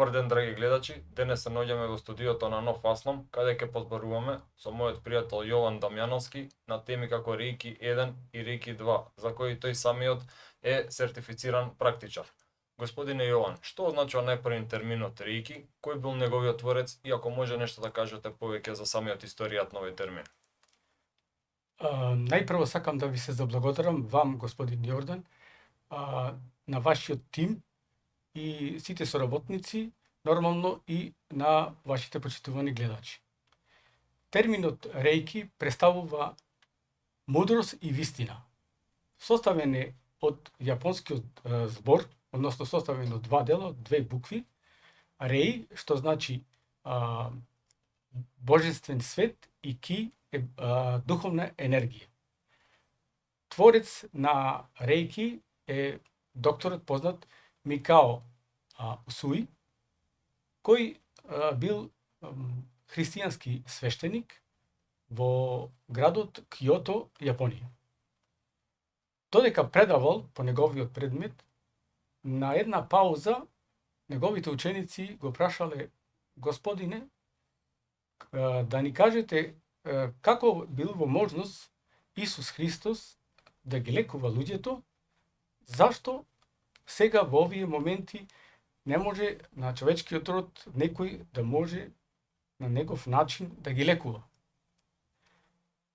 Добар ден, драги гледачи. Денес се наоѓаме во студиото на Нов Аслом, каде ќе позборуваме со мојот пријател Јован Дамјановски на теми како Рейки 1 и Рейки 2, за кои тој самиот е сертифициран практичар. Господине Јован, што означува најпрвен терминот Рейки, кој бил неговиот творец и ако може нешто да кажете повеќе за самиот историјат на овој термин? Најпрво сакам да ви се заблагодарам вам, господин Јордан, на вашиот тим и сите соработници, нормално и на вашите почитувани гледачи. Терминот Рейки представува мудрост и вистина. Составен е од јапонскиот збор, односно составен од два дела, две букви. Рей, што значи божествен свет, и ки е духовна енергија. Творец на Рейки е докторот познат Микао Усуи, кој бил христијански свештеник во градот Киото, Јапонија. Додека предавал по неговиот предмет, на една пауза неговите ученици го прашале: Господине, да ни кажете како бил во можност Исус Христос да ги лекува луѓето, зашто сега во овие моменти не може на човечкиот род некој да може на негов начин да ги лекува.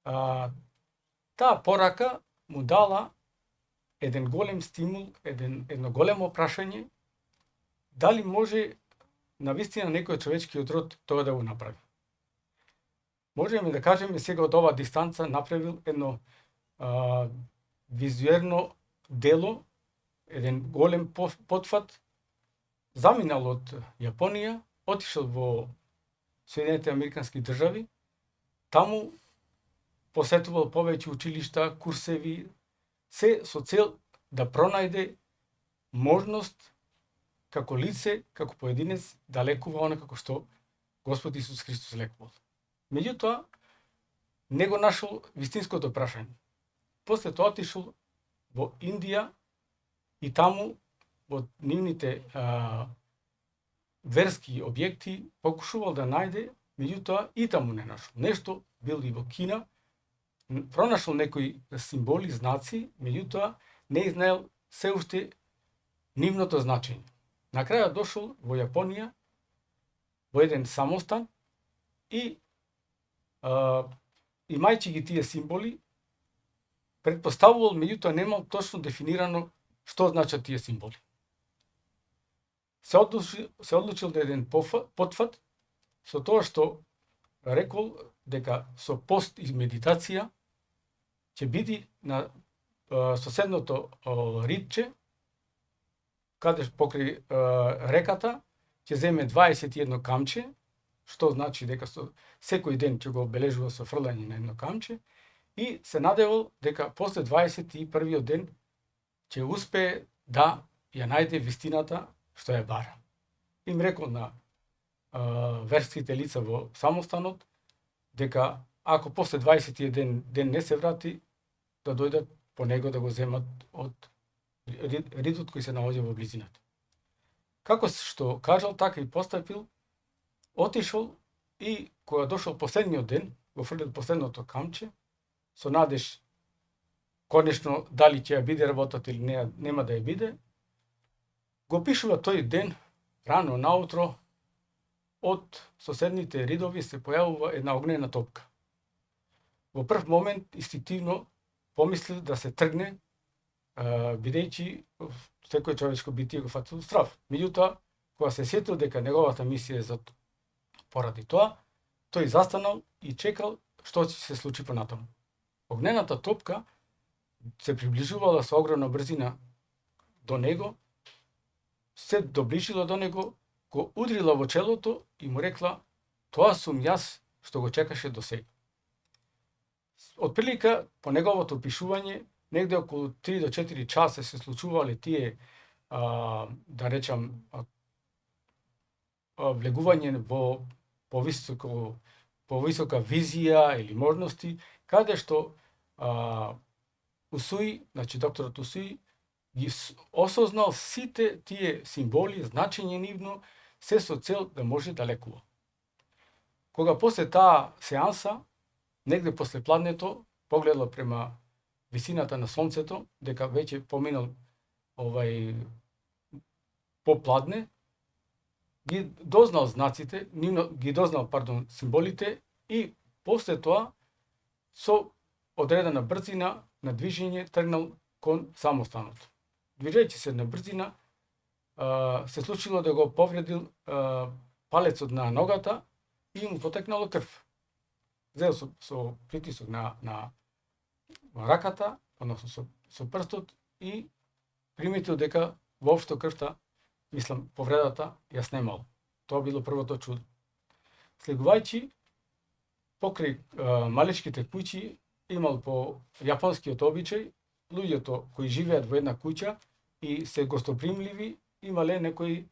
Таа порака му дала еден голем стимул, едно големо прашање, дали може навистина некој од човечкиот род тоа да го направи. Можеме да кажеме сега од оваа дистанца направил едно визуерно дело, еден голем потфат, заминал од Јапонија, отишел во Соединетите Американски држави, таму посетувал повеќе училишта, курсеви, се со цел да пронајде можност како лице, како поединец да лекува она како што Господ Исус Христос лекувал. Меѓутоа, не го нашол вистинското прашање. После тоа отишол во Индија и таму во нивните верски објекти покушувал да најде, меѓутоа и таму не нашол. Нешто бил и во Кина, пронашол некои символи, знаци, меѓутоа не знаел се уште нивното значење. На крајот дошол во Јапонија, во еден самостан и имајќи ги тие символи, предпоставувал, меѓутоа немал точно дефинирано што значат тие символи. Се одлучил да еден потфат со тоа што рекол дека со пост и медитација ќе биде на соседното ридче, каде покрај реката, ќе земе 21 камче, што значи дека секој ден ќе го обележува со фрлање на едно камче, и се надевал дека после 21-иот ден ќе успее да ја најде вистината што ја бара. Им рекол на верските лица во самостанот дека ако после 20-тиот ден не се врати, да дојдат по него да го земат од ридот кој се наоѓа во близината. Како што кажал, така и постапил, отишол и кога дошол последниот ден, го фрлил последното камче, со надеж конечно дали ќе ја биде работата или нема да ја биде, го пишува тој ден, рано наутро, од соседните ридови се појавува една огнена топка. Во прв момент инстинктивно помислил да се тргне, бидејќи секој човечко битие го фатил страв. Меѓутоа, кога се сетил дека неговата мисија е за поради тоа, тој застанал и чекал што ќе се случи понатаму. Огнената топка се приближувала со огромна брзина до него, се доближила до него, го удрила во челото и му рекла: тоа сум јас што го чекаше до сега. Отприлика, по неговото опишување, негде околу 3 до 4 часа се случувале тие, да речам, влегување во повисока визија или можности, каде што Усуи, значи докторот Усуи, ги осознал сите тие символи, значење нивно, се со цел да може да лекува. Кога после таа сеанса, негде после пладнето, погледала према висината на сонцето, дека веќе поминал попладне, ги дознал знаците, ги дознал, символите и после тоа со одредена брзина на движење тргнал кон самостанот. Движејќи се на брзина, се случило да го повредил палецот на ногата и му потекнало крв. Зел со притисок на раката, односно со прстот и приметил дека воопшто крвта, повредата ја снемал. Тоа било првото чудо. Слегувајќи покрај малечките куќи имал по јапонскиот обичај, луѓето кои живеат во една куќа и се гостопримливи, имале некој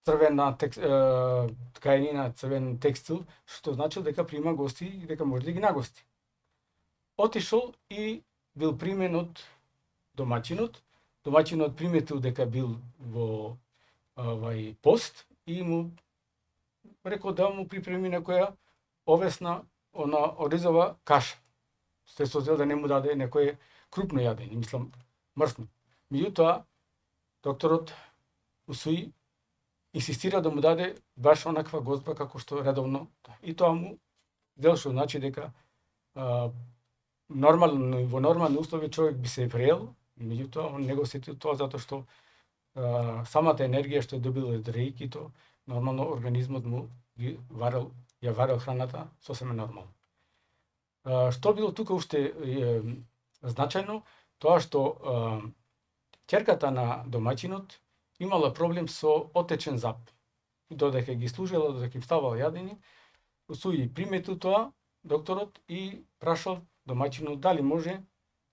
црвена ткаенина, црвен текстил, што значил дека прима гости и дека може да ги нагости. Отишол и бил примен од домаќинот. Домаќинот приметил дека бил во пост и му рекол да му припреми некоја овесна, оризова каша. Се со цел да не му даде некое крупно јадење, мрсно. Меѓутоа, докторот Усуи инсистира да му даде баш онаква гозба како што редовно. И тоа му делшо, значи дека во нормални услови човек би се приел, меѓутоа он не го сетил тоа затоа што самата енергија што е добил од реикито, нормално организмот му ја варел храната сосема нормално. Што било тука уште значајно, тоа што ќерката на домаќинот имала проблем со отечен зап. Додека ги служела, додека им ставала јадење, Усуи приметил тоа, докторот, и прашал домаќинот дали може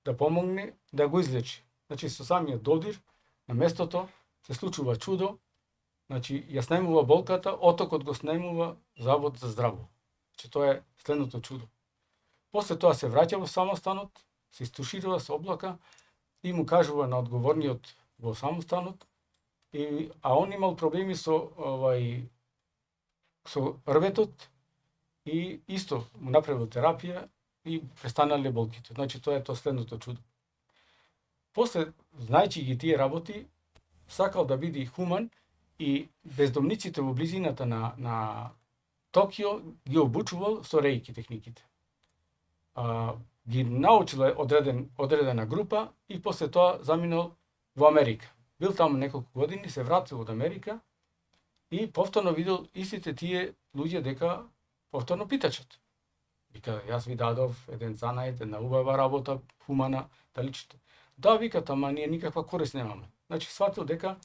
да помогне да го излечи. Значи, со самиот додир на местото се случува чудо, значи, ја снемува болката, отокот го снемува Завод за здраво. Значи, тоа е следното чудо. После тоа се враќа во самостанот, се истуширува, се облака и му кажува на одговорниот во самостанот, а он имал проблеми со рветот и исто му направил терапија и престанале болките. Значи, тоа е следното чудо. После, знајќи ги тие работи, сакал да биде хуман и бездомниците во близината на Токио ги обучувал со реики техниките. Ги научила одредена група и после тоа заминал во Америка. Бил таму неколку години, се вратил од Америка и повторно видел истите тие луѓе дека повторно питачат. Вика, јас ви дадов еден занајд, една убава работа, хумана, да личите. Да, викат, ама ние никаква корист немаме. Значи, сватил дека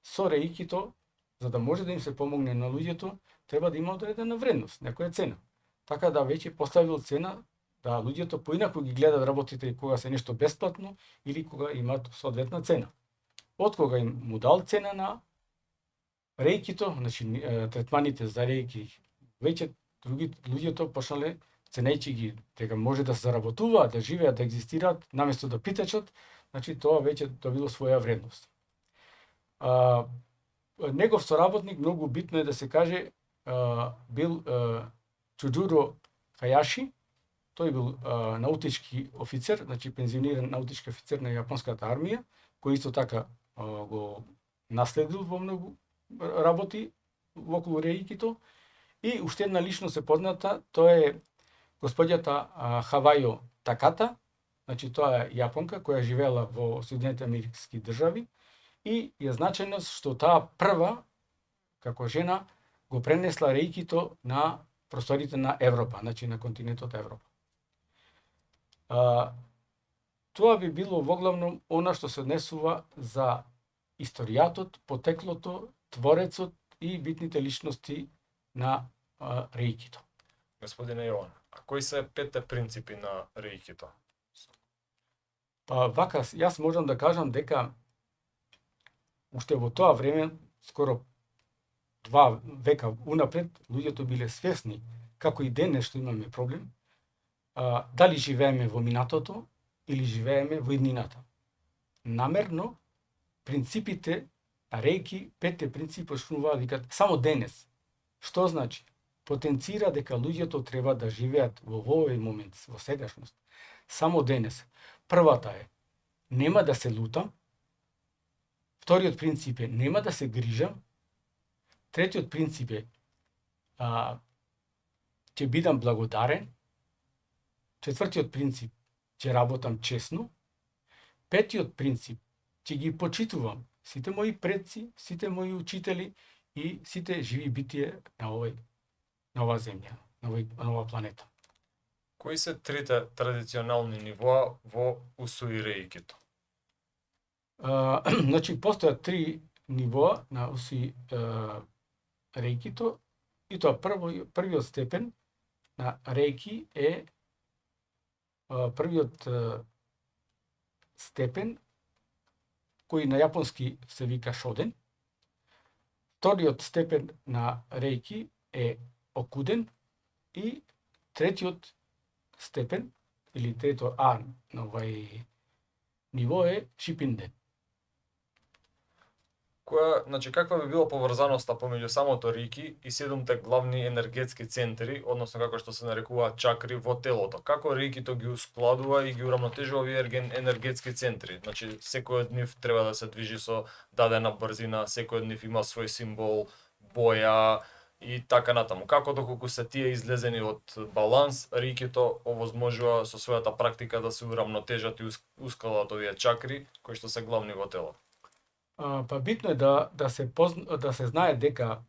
со реикито, за да може да им се помогне на луѓето, треба да има одредена вредност, некоја цена. Така да веќе поставил цена да луѓето поинаку ги гледат работите кога се нешто бесплатно или кога имаат соодветна цена. Од кога им му дал цена на реикито, значи третманите за реики, веќе луѓето почнале, ценејќи ги дека може да се заработуваат, да живеат, да екзистираат, наместо да питачат, значи тоа веќе добило своја вредност. Негов соработник, многу битно е да се каже, бил Чуджуро Хајаши. Тој бил наутички офицер, значи пензиониран наутички офицер на јапонската армија, кој исто така го наследил во многу работи околу реикито. И уште една личност е позната, тоа е господјата Хавајо Таката, значи тоа е јапонка која живеела во Соединетите Америкски држави и е значајно што таа прва, како жена, го пренесла реикито на просторите на Европа, значи на континентот Европа. Тоа би било воглавно она што се однесува за историјатот, потеклото, творецот и битните личности на реикито. Господине Јован, а кои се 5 принципи на реикито? Вака, јас можам да кажам дека уште во тоа време, скоро 2 века унапред, луѓето биле свесни, како и денес што имаме проблем, дали живееме во минатото или живееме во иднината. Намерно, принципите А рейки, петте принципи почнуваат викат само денес. Што значи? Потенцира дека луѓето треба да живеат во овој момент, во сегашност. Само денес. Првата е, нема да се лутам. Вториот принцип е, нема да се грижам. Третиот принцип е, ќе бидам благодарен. Четвртиот принцип, ќе работам честно. Петиот принцип, ќе ги почитувам сите мои предци, сите мои учители и сите живи битие на оваа земја, на оваа планета. Кои се трите традиционални нивоа во Усуи рейкито? Значи, постојат 3 нивоа на Усуи рейкито, и тоа првиот степен на рейки е првиот степен кој на јапонски се вика шоден. Вториот степен на рейки е окуден и третиот степен или трето на овај ниво е шипинден. Значи, каква би била поврзаноста помеѓу самото рики и 7-те главни енергетски центри, односно како што се нарекуваат чакри во телото? Како рикито ги ускладува и ги урамнотежува овие енергетски центри? Значи, секој од нив треба да се движи со дадена брзина, секој од нив има свој символ, боја и така натаму. Како доколку се тие излезени од баланс, рикито овозможува со својата практика да се урамнотежат и ускладат овие чакри кои што се главни во телото? Па битно е да се знае дека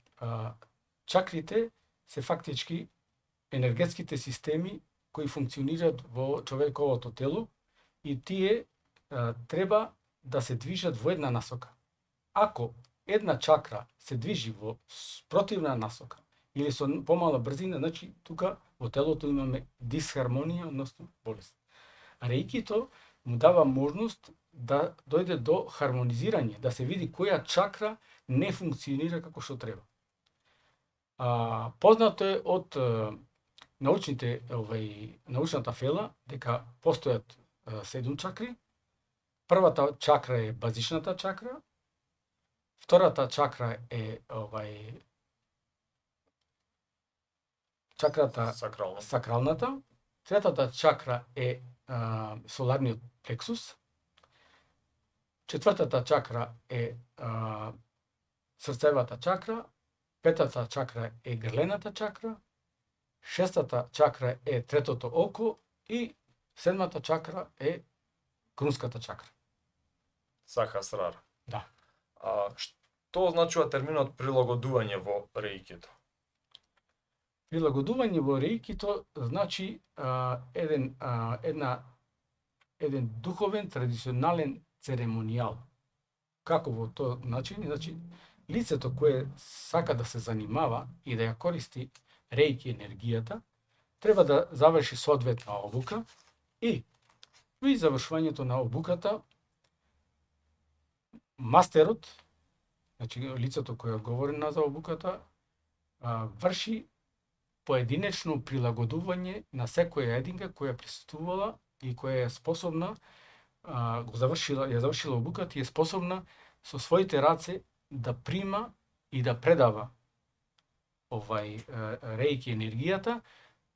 чакрите се фактички енергетските системи кои функционираат во човековото тело и тие треба да се движат во една насока. Ако една чакра се движи во противна насока или со помала брзина, значи тука во телото имаме дисхармонија, односно болест. Рейкито му дава можност да дојде до хармонизирање, да се види која чакра не функционира како што треба. Познато е од научната фела дека постојат 7 чакри. Првата чакра е базичната чакра, втората чакра е чакрата сакралната, третата чакра е соларниот плексус, четвртата чакра е срцевата чакра, петата чакра е грлената чакра, шестата чакра е третото око и седмата чакра е крунската чакра. Сахасрара. Да. Што означува терминот прилагодување во рейкито? Прилагодување во рейкито значи еден духовен, традиционален церемонијал. Како во тоа начин? Значи, лицето кое сака да се занимава и да ја користи рейки енергијата, треба да заврши соодветна обука и при завршувањето на обуката мастерот, значи лицето кое е одговорено за обуката, врши поединечно прилагодување на секоја единка која присуствувала и која е способна, ја завршила обуката и е способна со своите раце да прима и да предава рейки енергијата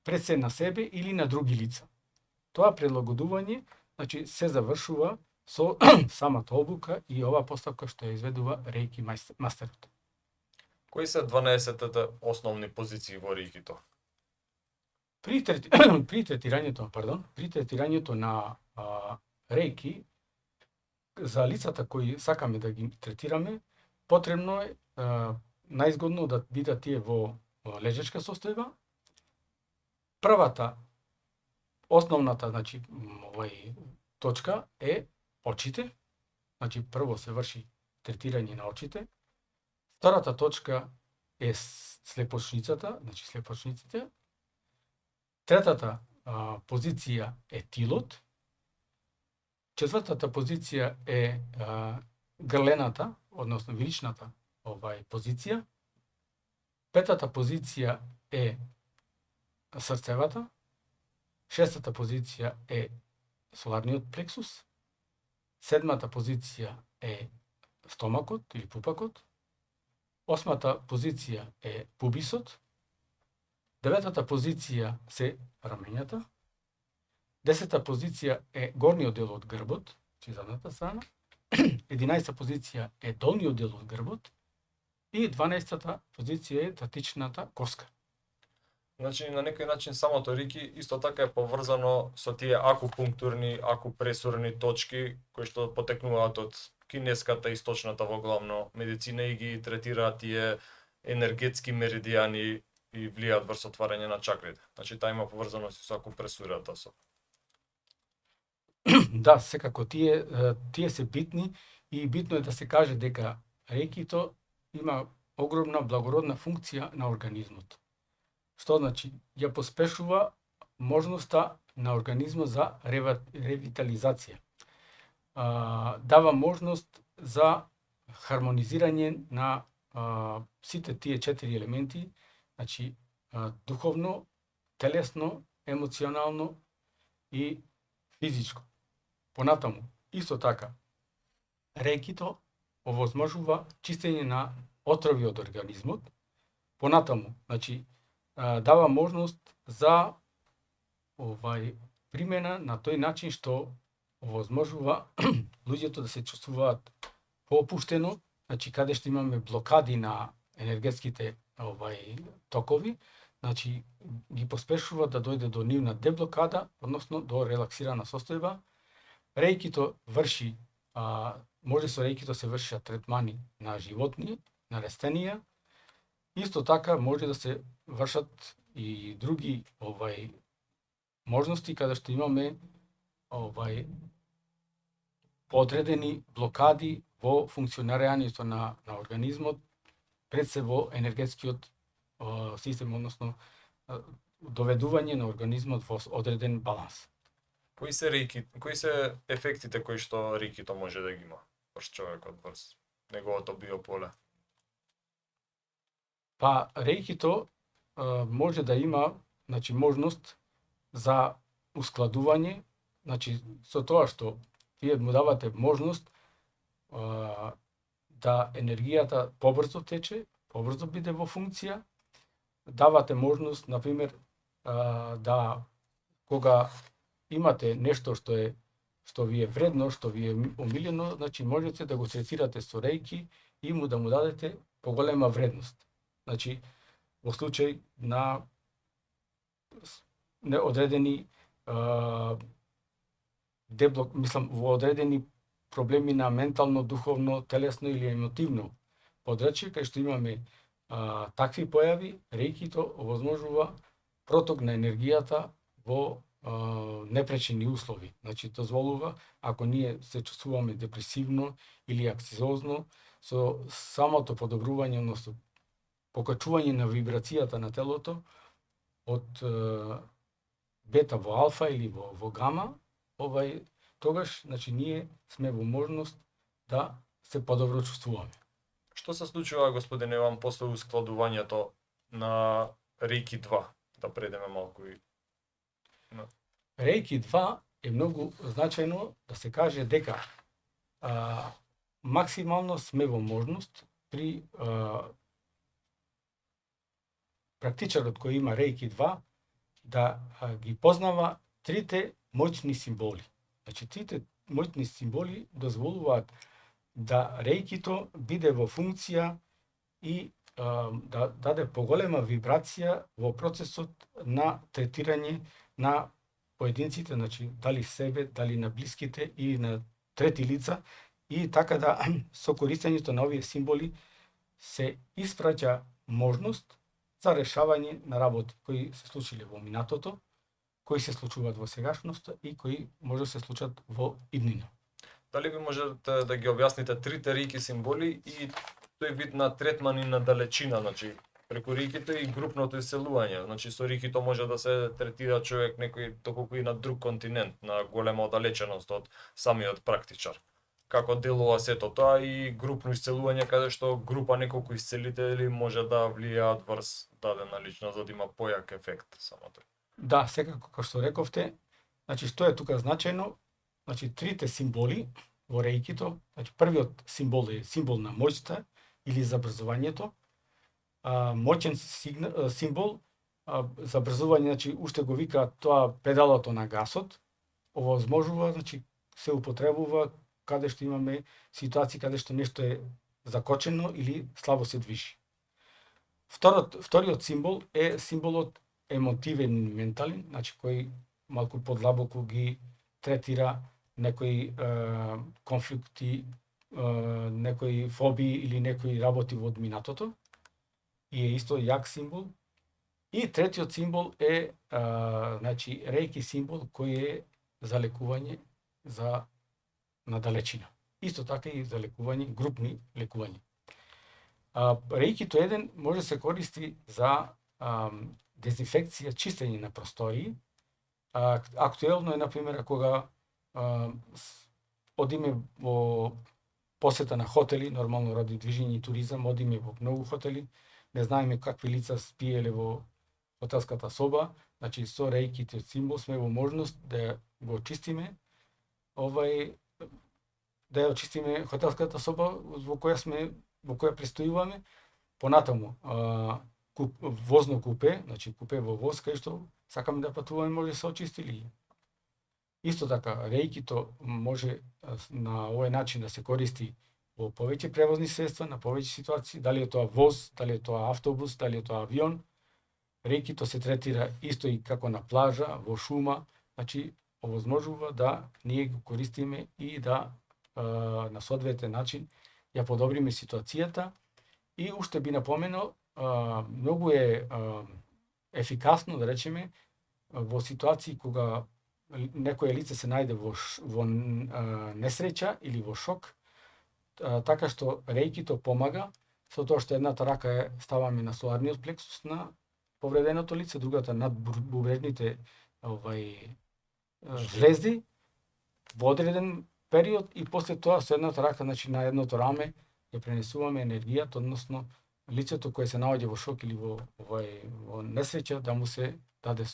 пред се на себе или на други лица. Тоа прилагодување, значи, се завршува со самата обука и оваа поставка што ја изведува рейки мастерот. Кои се 12-те основни позиции во рейкито? При третирањето на рейки, за лицата кои сакаме да ги третираме, потребно е најзгодно да бидат тие во лежачка состојба. Првата, основната, значи, точка е очите. Значи, прво се врши третирање на очите. Втората точка е слепочницата, значи слепочниците. Третата позиција е тилот. Четвртата позиција е грлената, односно виличната позиција. Петата позиција е срцевата. Шестата позиција е соларниот плексус. Седмата позиција е стомакот или пупакот. 8-та позиција е пубисот. 9-та позиција се рамењата. 10-та позиција е горниот дел од грбот, значи задната страна. 11-та позиција е долниот дел од грбот. И 12-та позиција е татичната коска. Значи, на некој начин самото рики исто така е поврзано со тие акупунктурни, акупресурни точки кои што потекнуваат од кинеската и источната во главно медицина и ги третираат тие енергетски меридијани и влијаат врз отварање на чакрите. Значи, таа има поврзаност со акупресурата со. Да, секако тие се битни и битно е да се каже дека рекито има огромна благородна функција на организмот. Што значи? Ја поспешува можноста на организмот за ревитализација. Дава можност за хармонизирање на сите тие 4 елементи, значи духовно, телесно, емоционално и физичко. Понатаму, исто така, рекито овозможува чистење на отрови од организмот. Понатаму, значи, дава можност за примена на тој начин што овозможува луѓето да се чувствуваат поопуштено, значи каде што имаме блокади на енергетските токови, значи ги поспешува да дојде до нивна деблокада, односно до релаксирана состојба. Рейкито врши, може со рейкито се вршат третмани на животни, на растенија. Исто така може да се вршат и други можности каде што имаме подредени блокади во функционирањето на организмот, пред се во енергетскиот систем, односно доведување на организмот во одреден баланс. Кои се ефектите кои што рикито може да ги има врз човекот, врз неговото биополе? Па рейкито може да има, значи, можност за ускладување, значи со тоа што вие му давате можност да енергијата побрзо тече, побрзо биде во функција, давате можност, например, да кога имате нешто што ви е вредно, што ви е омилено, значи можете да го третирате со рейки и да му дадете поголема вредност. Значи, во случај на неодредени во одредени проблеми на ментално, духовно, телесно или емотивно подрачје, кај што имаме такви појави, рейкито овозможува проток на енергијата во непречени услови. Значи, дозволува, ако ние се чувствуваме депресивно или анксиозно, со самото подобрување, односно покачување на вибрацијата на телото од бета во алфа или во гама, тогаш, значи, ние сме во можност да се подобро чувствуваме. Што се случува, господине Иван, после ускладувањето на Рейки 2? Да предеме малку и... Рейки 2 е многу значајно да се каже дека максимално сме во можност при практичарот кој има Рейки 2 да ги познава трите моќни символи. Значи, трите моќни символи дозволуваат да рейкито биде во функција и да даде поголема вибрација во процесот на третирање на поединците, значи дали себе, дали на блиските или на трети лица, и така да со користењето на овие символи се испраќа можност за решавање на работи кои се случиле во минатото, кои се случуваат во сегашноста и кои може да се случат во иднина. Дали би можете да ги објасните трите рики символи и тој вид на третман и на далечина, значи преку риките и групното иселување. Значи со рикито може да се третира човек некој доколку и на друг континент, на голема оддалеченост од самиот практичар. Како делува сето тоа и групно исцелување каде што група неколку исцелители може да влијаат врз дадена личност, за да има појак ефект самото. Да, секако, како што рековте, значи што е тука значајно, значи трите символи во реикито, значи првиот символ е символ на моќта или забрзувањето. Моќен символ, забрзување, значи уште го вика тоа педалото на гасот, овозможува, значи се употребува каде што имаме ситуации каде што нешто е закочено или слабо се движи. Вториот символ е символот емотивен ментален, значи кој малку подлабоко ги третира некои конфликти, некои фобии или некои работи во одминатото и е исто јак символ. И третиот символ е значи реики символ кој е за лекување на далечина. Исто така и за лекување, групни лекувања. Реикито 1 може се користи за дезинфекција, чистење на простории. Актуелно е, например, кога одиме во посета на хотели, нормално ради движење и туризам, одиме во многу хотели, не знаеме какви лица спиеле во хотелската соба, значи со реиките символ сме во можност да го очистиме да ја очистиме хотелската соба во која престојуваме. Понатаму, возно купе, значи купе во воз кај што сакаме да патуваме, може да се очисти ли? Исто така, реикито може на овој начин да се користи во повеќе превозни средства, на повеќе ситуации, дали е тоа воз, дали е тоа автобус, дали е тоа авион. Реикито се третира исто и како на плажа, во шума, значи овозможува да ние го користиме и да на соодветен начин ја подобриме ситуацијата. И уште би напоменал, многу е ефикасно, да речеме, во ситуации кога некое лице се најде во несреќа или во шок, така што реикито помага со тоа што едната рака ставаме на соларниот плексус на повреденото лице, другата над бубрежните жлезди во одреден период и после тоа со едната рака, значи на едното раме, ја пренесуваме енергијата, односно лицето кое се наоѓа во шок или во несреќа, да му се даде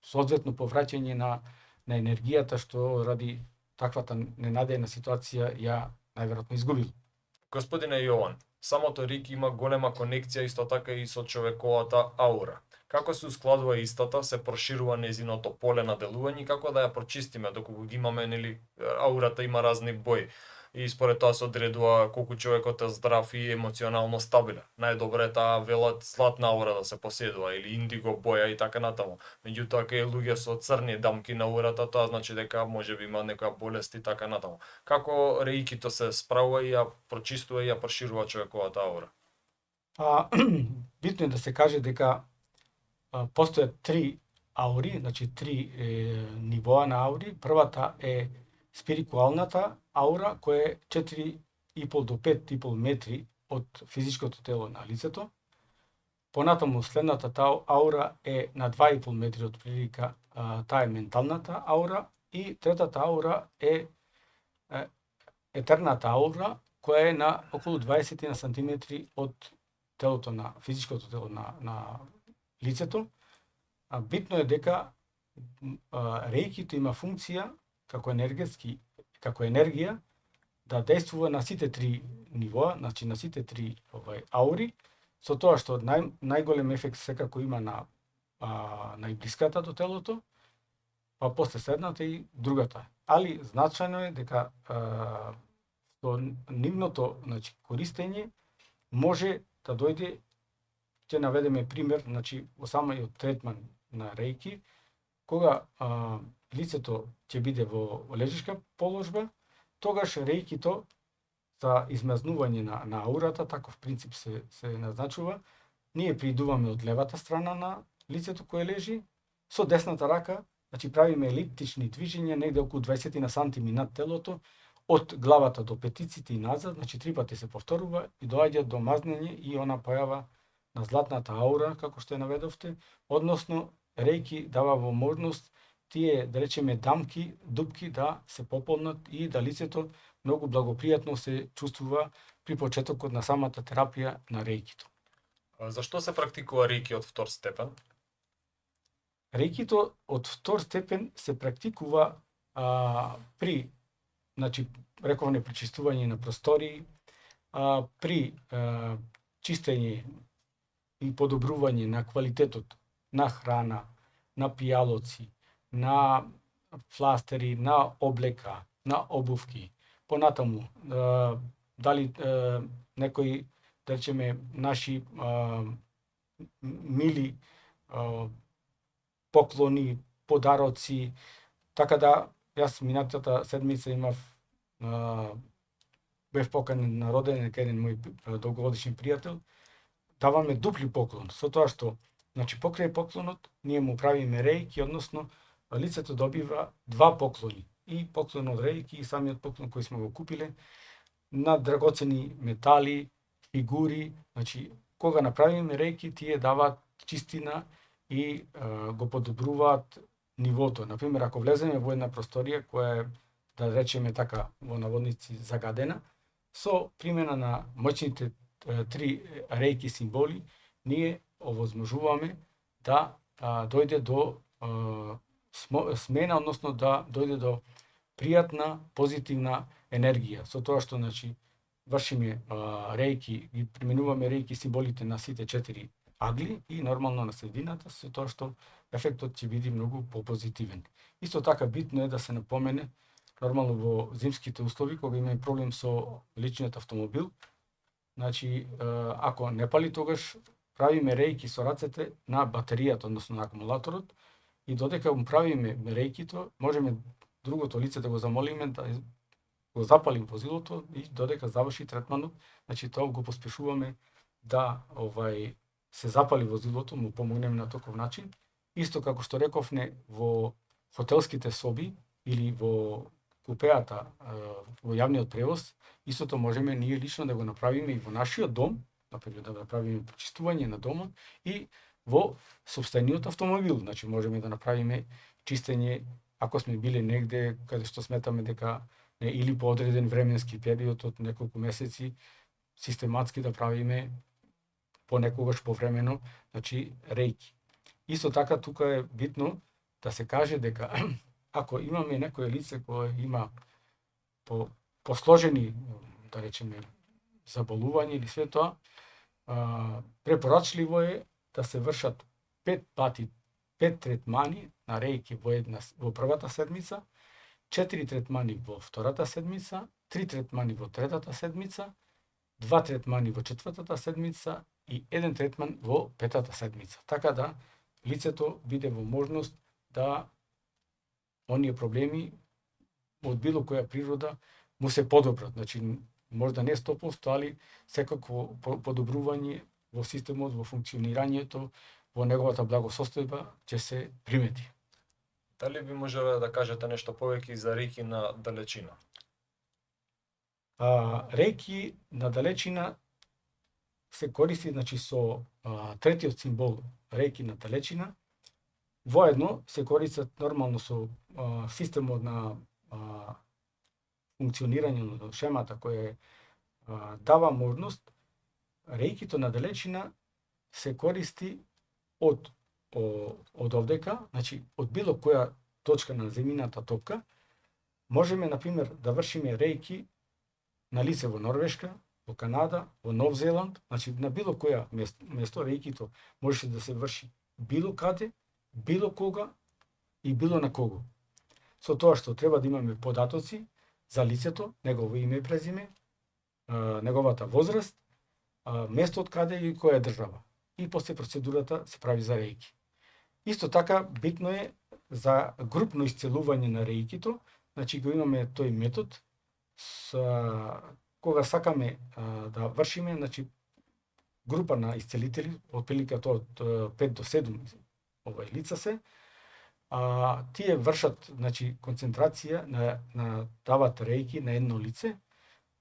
соодветно повраќање на енергијата што ради таквата ненадејна ситуација ја најверојатно изгубил. Господине Јован, самото реики има голема конекција исто така и со човековата аура. Како се ускладува истата, се проширува незиното поле на делување и како да ја прочистиме доколку ги имаме, нели, аурата има разни бои. И според тоа се одредува колку човекот е здрав и емоционално стабилен. Најдобре е таа велат златна аура да се поседува или индиго боја и така натаму. Меѓутоа кај луѓе со црни дамки на аурата, тоа значи дека можеби има некоја болест и така натаму. Како реикито се справува и ја прочистува и ја проширува човековата аура? Битно е да се каже дека постојат 3 аури, значи 3 нивоа на аури. Првата е спиритуалната аура, која е 4,5 до 5,5 метри од физичкото тело на лицето. Понатаму следната аура е на 2,5 метри од прилика, таа е менталната аура, и третата аура е етерната аура, која е на околу 20 сантиметри од телото на физичкото тело на лицето. Битно е дека реикито има функција како енергија да дејствува на сите 3 нивоа, значи на сите 3 аури, со тоа што најголем ефект секако има на најблиската до телото, па после следната и другата. Али значајно е дека со нивното, значи, користење може да дојде, ќе наведеме пример, значи во самиот третман на реики, кога лицето ќе биде во лежишка положба, тогаш реикито за измазнување на аурата, таков принцип се назначува. Ние придуваме од левата страна на лицето кое лежи, со десната рака, значи правиме елиптични движења негде околу 20 сантими над телото, од главата до петиците и назад, значи 3 пати се повторува и доаѓа до мазнење и она појава на златната аура, како што ја наведовте, односно реики дава во можност тие, да речеме, дамки, дупки да се пополнат и да лицето многу благопријатно се чувствува при почетокот на самата терапија на реикито. Зашто се практикува реики од втор степен? Реикито од втор степен се практикува при значи рековне пречистување на простории, при чистење и подобрување на квалитетот на храна, на пијалоци, на фластери, на облека, на обувки. Понатаму, дали некои, да речеме, наши мили поклони, подароци, така да јас минатата седмица имав бев поканен на роденден кај еден мој долгогодишен пријател, даваме дупли поклон, со тоа што, значи, покрај поклонот, ние му правиме реiki, односно, лицето добива два поклони. И поклон од реiki, и самиот поклон кој сме го купиле, на драгоцени метали, фигури, значи, кога направиме реiki, тие даваат чистина и го подобруваат нивото. Например, ако влеземе во една просторија која е, да речеме така, во наводници загадена, со примена на моćните три реiki символи, ние овозможуваме да дојде до смена, односно да дојде до пријатна, позитивна енергија. Со тоа што, значи, вршиме реики и применуваме реики символите на сите 4 агли и нормално на средината, со тоа што ефектот ќе биде многу попозитивен. Исто така битно е да се напомене, нормално во зимските услови, кога имаме проблем со личниот автомобил, значи, ако не пали, тогаш правиме реики со рацете на батеријата, односно на акумулаторот, и додека му правиме реикито, можеме другото лице да го замолиме да го запалим возилото и додека заврши третманот, значи тоа го поспешуваме да се запали возилото, му помогнеме на таков начин. Исто како што рековне во хотелските соби или во купеата во јавниот превоз, истото можеме ние лично да го направиме и во нашиот дом, например да направиме почистување на домот и во сопствениот автомобил, значи можеме да направиме чистење ако сме биле негде каде што сметаме дека или по одреден временски период од неколку месеци систематски да правиме понекогаш повремено, значи реики. Исто така тука е битно да се каже дека ако имаме некое лице кое има посложени, да речеме, заболување или све тоа, препорачливо е да се вршат 5 пати 5 третмани на реики во првата седмица, 4 третмани во втората седмица, 3 третмани во третата седмица, 2 третмани во четвртата седмица и 1 третман во петата седмица. Така да лицето биде во можност да оние проблеми од било која природа му се подобрат. Значи, можда не 100%, али секако подобрување во системот, во функционирањето, во неговата благосостојба ќе се примети. Дали би можеле да кажете нешто повеќе за реики на далечина? Реики на далечина се користи, значи, со третиот символ реики на далечина, воедно се користат нормално со системот на функционирање на шемата која дава можност реикито на далечина се користи од овдека, значи од било која точка на земјината топка. Можеме, например, да вршиме реики на лице во Норвешка, во Канада, во Нов Зеланд, значи на било која место реикито можеше да се врши било каде, било кога и било на кого. Со тоа што треба да имаме податоци за лицето, негово име и презиме, неговата возраст, место од каде и која држава. И после процедурата се прави за реики. Исто така битно е за групно исцелување на реикито, значи го имаме тој метод кога сакаме да вршиме, значи група на исцелители, отприлика тоа од 5 до 7 лица се, тие вршат, значи, концентрација на дават реики на едно лице.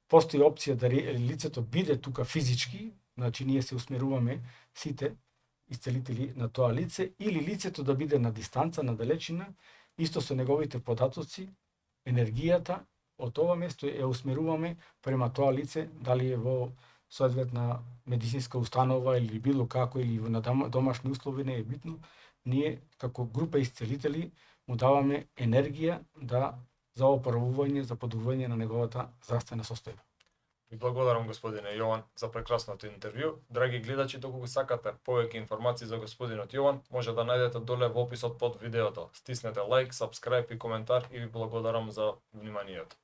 Постои опција да лицето биде тука физички, значи ние се усмеруваме сите исцелители на тоа лице, или лицето да биде на дистанца, на далечина, исто со неговите податоци, енергијата од ова место ја усмеруваме према тоа лице, дали е во соодветна медицинска установа или било како, или на домашни услови, не е битно. Ние, како група исцелители, му даваме енергија да за оправување, за подобрување на неговата здравствена состојба. Ви благодарам господине Јован за прекрасното интервју. Драги гледачи, доколку сакате повеќе информации за господинот Јован, може да најдете доле во описот под видеото. Стиснете лайк, сабскрајб и коментар и ви благодарам за вниманието.